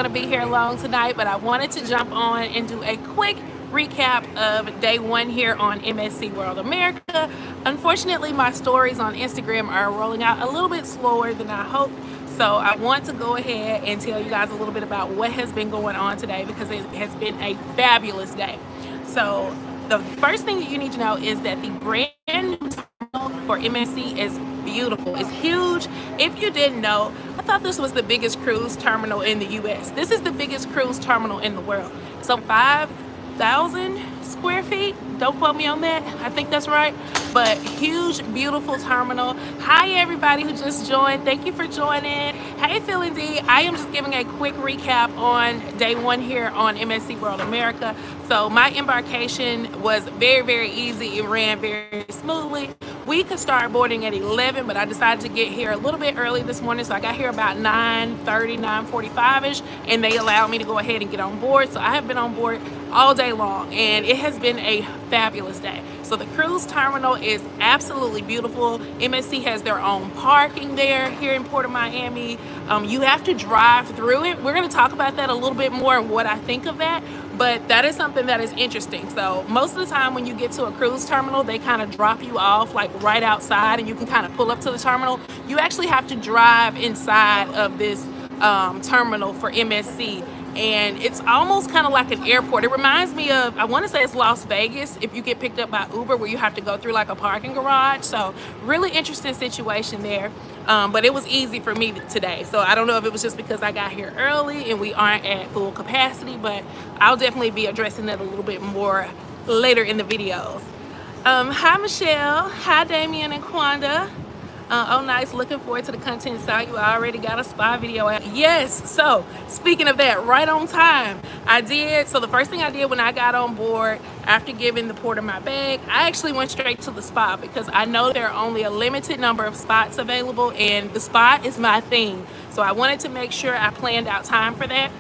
going to be here long tonight, but I wanted to jump on and do a quick recap of day one here on MSC World America. Unfortunately, my stories on Instagram are rolling out a little bit slower than I hoped, so I want to go ahead and tell you guys a little bit about what has been going on today, because it has been a fabulous day. So the first thing that you need to know is that the brand new terminal for MSC is beautiful. It's huge. If you didn't know, I thought this was the biggest cruise terminal in the US. This is the biggest cruise terminal in the world. So 5,000 square feet. Don't quote me on that. I think that's right. But huge, beautiful terminal. Hi, everybody who just joined. Thank you for joining. Hey, Phil and D. I am just giving a quick recap on day one here on MSC World America. So my embarkation was very, very easy. It ran very smoothly. We could start boarding at 11, but I decided to get here a little bit early this morning. So I got here about 9:30, 9:45-ish, and they allowed me to go ahead and get on board. So I have been on board all day long, and it has been a fabulous day. So the cruise terminal is absolutely beautiful. MSC has their own parking there here in Port of Miami. You have to drive through it. We're going to talk about that a little bit more and what I think of that, but that is something that is interesting. So most of the time when you get to a cruise terminal, they kind of drop you off like right outside, and you can kind of pull up to the terminal. You actually have to drive inside of this terminal for MSC. And it's almost kind of like an airport. It reminds me of, I want to say it's Las Vegas if you get picked up by Uber, where you have to go through like a parking garage. So really interesting situation there. But it was easy for me today. So I don't know if it was just because I got here early and we aren't at full capacity, but I'll definitely be addressing that a little bit more later in the videos. Hi, Michelle. Hi, Damien and Quanda. Oh, nice. Looking forward to the content. Saw you already got a spa video out. Yes. So speaking of that, right on time, I did. So the first thing I did when I got on board, after giving the porter my bag, I actually went straight to the spa, because I know there are only a limited number of spots available, and the spa is my thing. So I wanted to make sure I planned out time for that.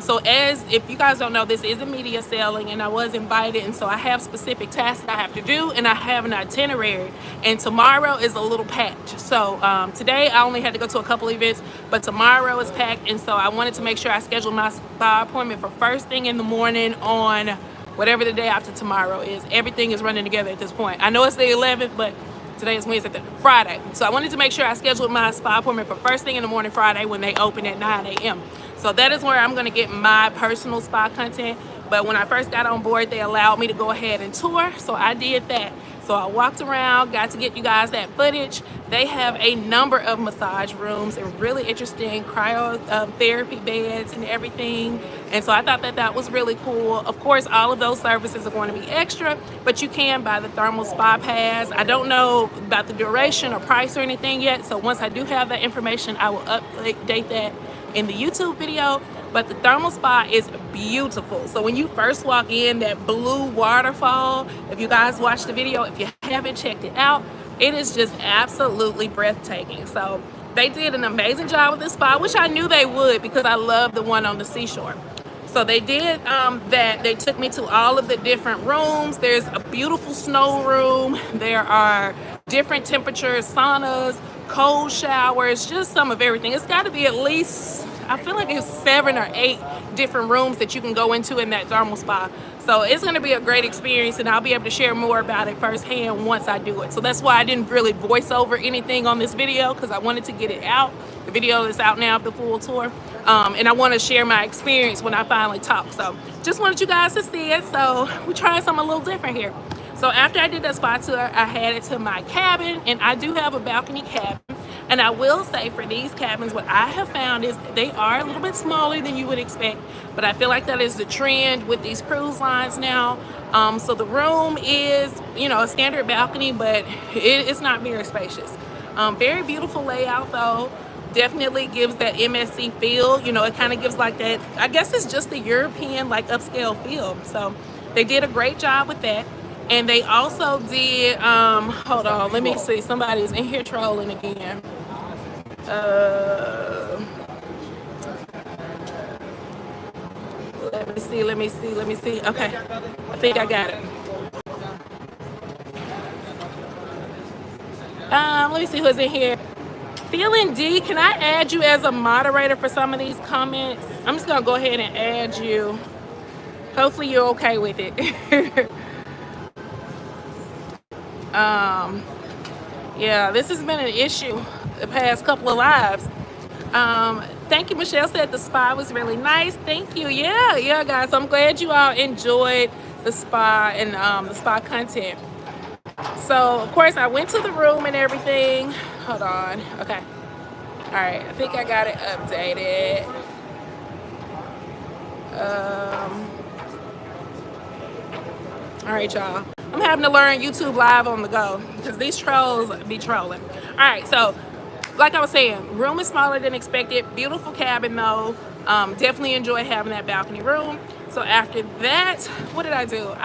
So as if you guys don't know, this is a media selling, and I was invited, and so I have specific tasks that I have to do, and I have an itinerary, and tomorrow is a little packed. So today I only had to go to a couple events, but tomorrow is packed, and so I wanted to make sure I scheduled my spa appointment for first thing in the morning on whatever the day after tomorrow is. Everything is running together at this point. I know it's the 11th, but today is Wednesday, Friday. So I wanted to make sure I scheduled my spa appointment for first thing in the morning Friday when they open at 9 a.m. So that is where I'm going to get my personal spa content. But when I first got on board, they allowed me to go ahead and tour. So I did that. So I walked around, got to get you guys that footage. They have a number of massage rooms and really interesting cryotherapy beds and everything. And so I thought that that was really cool. Of course, all of those services are going to be extra, but you can buy the thermal spa pass. I don't know about the duration or price or anything yet. So once I do have that information, I will update that in the YouTube video. But the thermal spa is beautiful. So when you first walk in, that blue waterfall, if you guys watched the video, if you haven't checked it out, it is just absolutely breathtaking. So they did an amazing job with this spa, which I knew they would, because I love the one on the seashore. So they did that. They took me to all of the different rooms. There's a beautiful snow room. There are different temperatures, saunas, cold showers, just some of everything. It's got to be at least, I feel like it's 7 or 8 different rooms that you can go into in that thermal spa. So it's going to be a great experience, and I'll be able to share more about it firsthand once I do it. So that's why I didn't really voice over anything on this video, because I wanted to get it out. The video is out now of the full tour. And I want to share my experience when I finally talk. So just wanted you guys to see it. So we're trying something a little different here. So after I did that spa tour, I headed to my cabin, and I do have a balcony cabin. And I will say, for these cabins, what I have found is they are a little bit smaller than you would expect, but I feel like that is the trend with these cruise lines now. So the room is, you know, a standard balcony, but it's not very spacious. Very beautiful layout though. Definitely gives that MSC feel. You know, it kind of gives like that, I guess it's just the European like upscale feel. So they did a great job with that. And they also did, hold on, let me see, somebody's in here trolling again. Let me see. Okay, I think I got it. Let me see who's in here. Feeling D, can I add you as a moderator for some of these comments? I'm just gonna go ahead and add you. Hopefully you're okay with it. Yeah, this has been an issue the past couple of lives. Thank you. Michelle said the spa was really nice. Thank you. Yeah, guys. I'm glad you all enjoyed the spa and the spa content. So, of course, I went to the room and everything. Hold on. Okay. All right. I think I got it updated. All right, y'all. I'm having to learn YouTube Live on the go because these trolls be trolling. All right, so like I was saying, room is smaller than expected. Beautiful cabin though. Definitely enjoy having that balcony room. So after that, what did I do?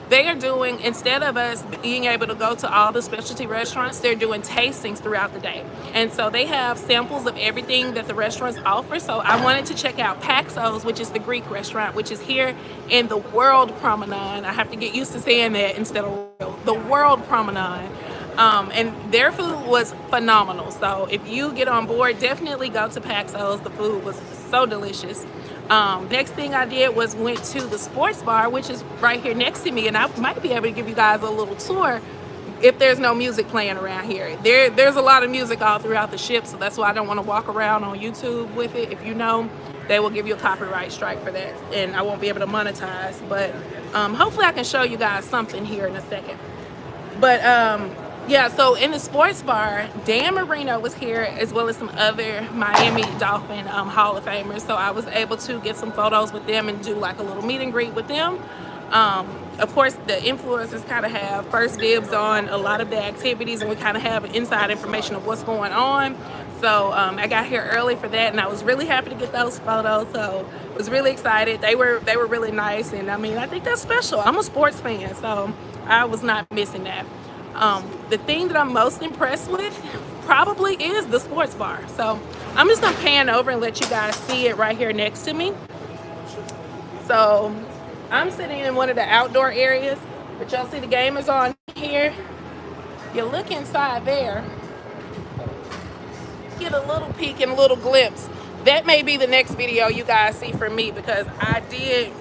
They are doing, instead of us being able to go to all the specialty restaurants, they're doing tastings throughout the day. And so they have samples of everything that the restaurants offer. So I wanted to check out Paxos, which is the Greek restaurant, which is here in the World Promenade. I have to get used to saying that instead of the World Promenade. And their food was phenomenal. So if you get on board, definitely go to Paxos. The food was so delicious. Next thing I did was went to the sports bar, which is right here next to me, and I might be able to give you guys a little tour if there's no music playing around here. There's a lot of music all throughout the ship, so that's why I don't want to walk around on YouTube with it. If you know, they will give you a copyright strike for that, and I won't be able to monetize, but hopefully I can show you guys something here in a second. But yeah, so in the sports bar, Dan Marino was here, as well as some other Miami Dolphin Hall of Famers. So I was able to get some photos with them and do like a little meet and greet with them. Of course, the influencers kind of have first dibs on a lot of the activities, and we kind of have inside information of what's going on. So I got here early for that, and I was really happy to get those photos. So I was really excited. They were really nice, and I mean, I think that's special. I'm a sports fan, so I was not missing that. The thing that I'm most impressed with probably is the sports bar. So I'm just gonna pan over and let you guys see it right here next to me. So I'm sitting in one of the outdoor areas, but y'all see the gamers on here. You look inside there, get a little peek and a little glimpse. That may be the next video you guys see from me, because I did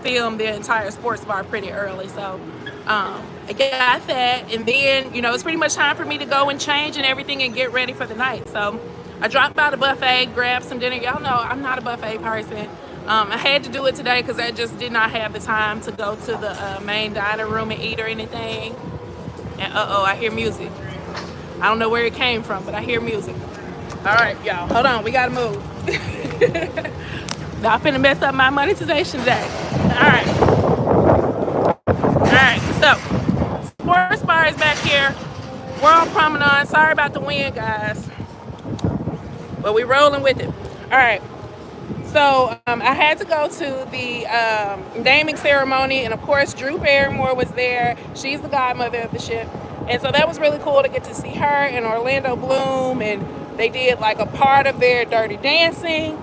film the entire sports bar pretty early. So I got that, and then, you know, it's pretty much time for me to go and change and everything and get ready for the night. So I dropped by the buffet, grabbed some dinner. Y'all know I'm not a buffet person. I had to do it today because I just did not have the time to go to the main dining room and eat or anything. And I hear music. I don't know where it came from, but I hear music. All right, y'all, hold on, we gotta move. Y'all finna mess up my monetization today. All right, so sports bar is back here. World Promenade. Sorry about the wind, guys, but we rolling with it. All right, so I had to go to the naming ceremony, and of course Drew Barrymore was there. She's the godmother of the ship, and so that was really cool to get to see her and Orlando Bloom, and they did like a part of their Dirty Dancing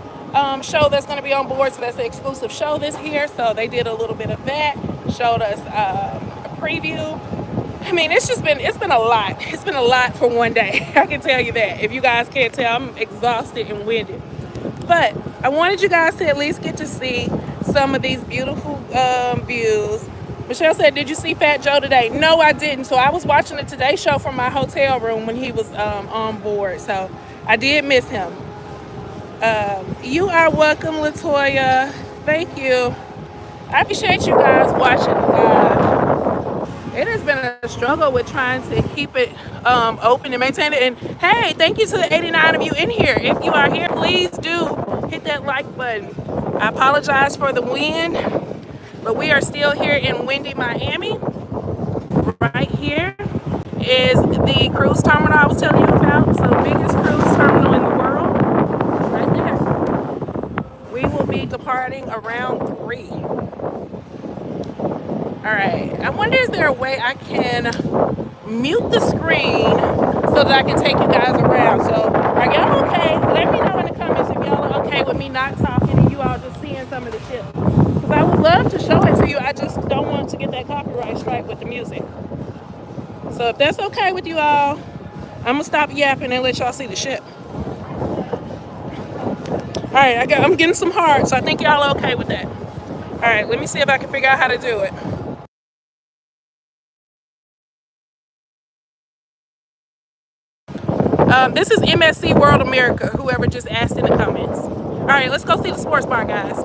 show that's going to be on board. So that's the exclusive show this year. So they did a little bit of that, showed us a preview. I mean, it's been a lot. It's been a lot for one day. I can tell you that. If you guys can't tell, I'm exhausted and winded. But I wanted you guys to at least get to see some of these beautiful views. Michelle said, did you see Fat Joe today? No, I didn't. So I was watching the Today Show from my hotel room when he was on board. So I did miss him. You are welcome, Latoya. Thank you. I appreciate you guys watching live. It has been a struggle with trying to keep it open and maintain it. And hey, thank you to the 89 of you in here. If you are here, please do hit that like button. I apologize for the wind, but we are still here in windy Miami. Right here is the cruise terminal I was telling you about. So biggest cruise terminal in the world, right there. We will be departing around 3. All right, I wonder, is there a way I can mute the screen so that I can take you guys around? So are y'all okay? Let me know in the comments if y'all are okay with me not talking and you all just seeing some of the ship. Because I would love to show it to you. I just don't want to get that copyright strike with the music. So if that's okay with you all, I'm gonna stop yapping and let y'all see the ship. All right, I'm getting some hearts, so I think y'all are okay with that. All right, let me see if I can figure out how to do it. This is MSC World America, whoever just asked in the comments. All right, let's go see the sports bar, guys.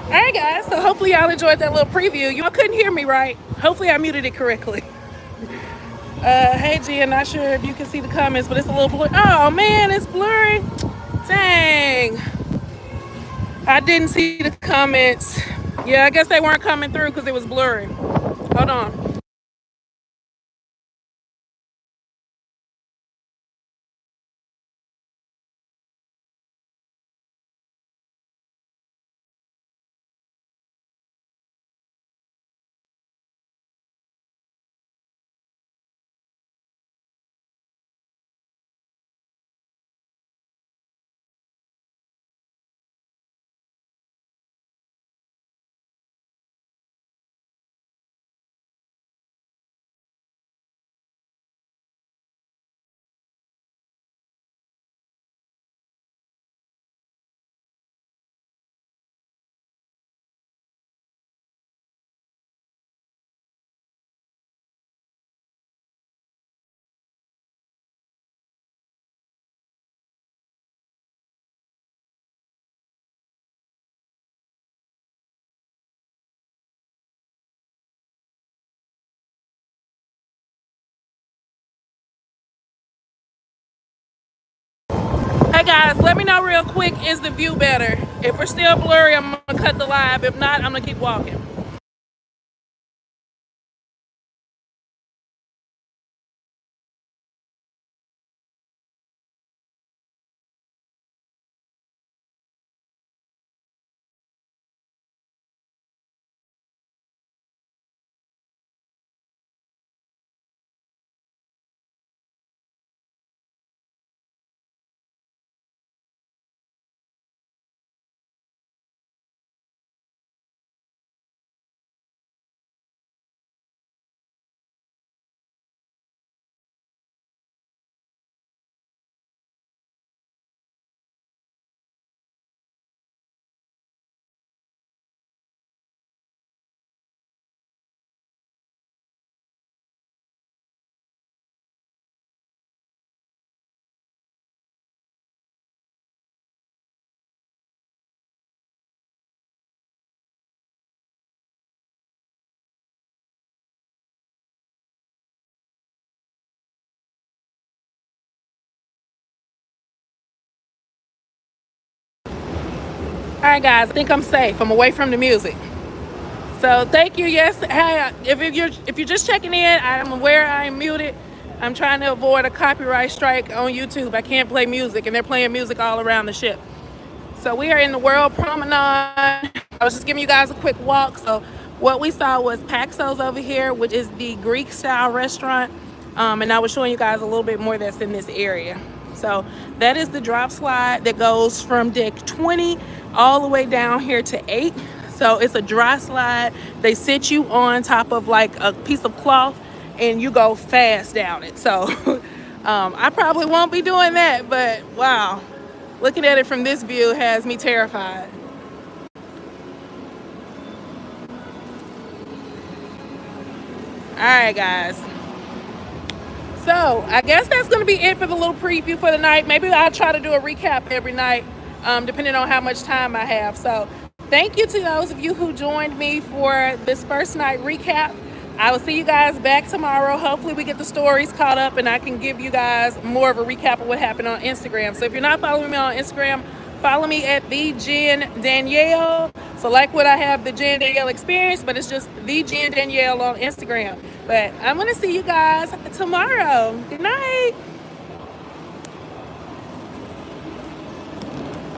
All right, guys, so hopefully y'all enjoyed that little preview. Y'all couldn't hear me right. Hopefully I muted it correctly. Hey, G, I'm not sure if you can see the comments, but it's a little blurry. Oh, man, it's blurry. Dang. I didn't see the comments. Yeah, I guess they weren't coming through because it was blurry. Hold on. Hey, guys, let me know real quick, is the view better? If we're still blurry, I'm going to cut the live. If not, I'm going to keep walking. All right, guys, I think I'm safe. I'm away from the music. So thank you. Yes, hey, if you're just checking in, I'm aware I'm muted. I'm trying to avoid a copyright strike on YouTube. I can't play music, and they're playing music all around the ship. So we are in the World Promenade. I was just giving you guys a quick walk. So what we saw was Paxos over here, which is the Greek style restaurant. And I was showing you guys a little bit more that's in this area. So that is the drop slide that goes from deck 20 all the way down here to 8. So it's a dry slide. They sit you on top of like a piece of cloth and you go fast down it. So I probably won't be doing that, but wow. Looking at it from this view has me terrified. All right, guys. So I guess that's going to be it for the little preview for the night. Maybe I'll try to do a recap every night, depending on how much time I have. So thank you to those of you who joined me for this first night recap. I will see you guys back tomorrow. Hopefully we get the stories caught up and I can give you guys more of a recap of what happened on Instagram. So if you're not following me on Instagram, follow me at the Jen Danielle. So like what I have, the Jen Danielle experience, but it's just the Jen Danielle on Instagram. But I'm going to see you guys tomorrow. Good night.